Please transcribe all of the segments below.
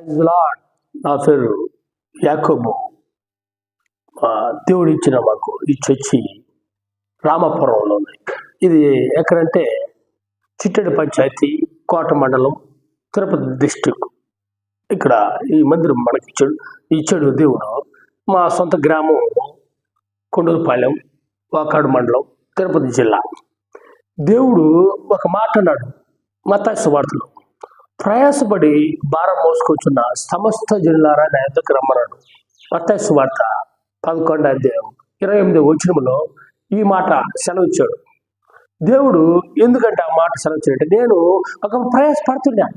Praise lord. నా పేరు యాకోబు. దేవుడు ఇచ్చిన మాకు ఈ చర్చి రామాపురంలో ఉంది. ఇది ఎక్కడంటే చిట్టడి పంచాయతీ, కోట మండలం, తిరుపతి డిస్టిక్. ఇక్కడ ఈ మందిరం మనకి ఇచ్చాడు దేవుడు. మా సొంత గ్రామం కొండూరుపాలెం, వాకాడు మండలం, తిరుపతి జిల్లా. దేవుడు ఒక మాట అన్నాడు మత్తయి సువార్తలో, ప్రయాసపడి భారం మోసుకొచ్చున్న సమస్త జనులారా నా యొద్దకు రమ్మన్నాడు. మత్తయి సువార్త 11వ అధ్యాయం 28వ వచనంలో ఈ మాట సెలవిచ్చాడు. దేవుడు ఎందుకంటే ఆ మాట సెలవిచ్చాడంటే, నేను ఒక ప్రయాసపడుతున్నా,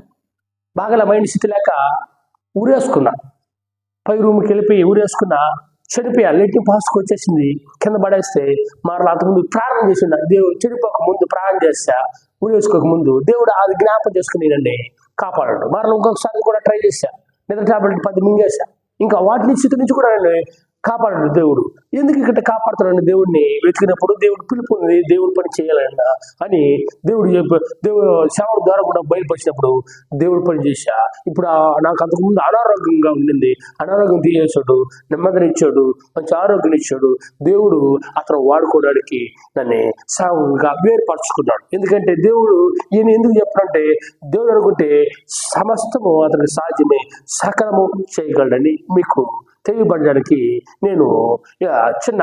బాగా మైండ్ స్థితి లేక ఊరేసుకున్నా, పై రూమ్కి వెళ్ళిపోయి ఊరేసుకున్నా, చెడిపోయా, లెట్టి పాసుకు వచ్చేసింది, కింద పడేస్తే మరలా అంతకుముందు ప్రార్థన చేసిండ. దేవుడు చెడిపోక ముందు ప్రార్థన చేస్తా, ఊరేసుకోక ముందు దేవుడు అది జ్ఞాపకం చేసుకుని కాపాడాడు. మరలా ఇంకొకసారి కూడా ట్రై చేశా, నిద్ర టాబ్లెట్ 10 మింగేశా, ఇంకా వాటి స్థితి నుంచి కూడా నన్ను కాపాడాడు దేవుడు. ఎందుకు ఇక్కడ కాపాడుతున్నాను? దేవుడిని వెతికినప్పుడు దేవుడు పిలుపు ఉంది, దేవుడి పని చేయాలన్నా అని దేవుడు సేవల ద్వారా కూడా బయలుపరిచినప్పుడు దేవుడి పని చేశా. ఇప్పుడు నాకు అంతకుముందు అనారోగ్యంగా ఉండింది, అనారోగ్యం తీసేసాడు, నెమ్మదినిచ్చాడు, మంచి ఆరోగ్యం ఇచ్చాడు. దేవుడు అతను వాడుకోవడానికి నన్ను సేవగా వేరుపరచుకున్నాడు. ఎందుకంటే దేవుడు ఈయన ఎందుకు చెప్పాలంటే, దేవుడు అనుకుంటే సమస్తము అతనికి సాధ్యమే, సకలము చేయగలడని మీకు తెలియబడడానికి నేను చిన్న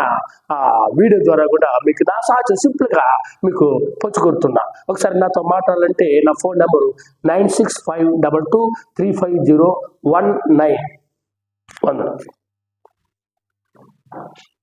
వీడియో ద్వారా కూడా మీకు నా సాధ్యం సింపుల్గా మీకు పంచుకొడుతున్నా. ఒకసారి నాతో మాట్లాడాలంటే నా ఫోన్ నెంబరు 9652235019.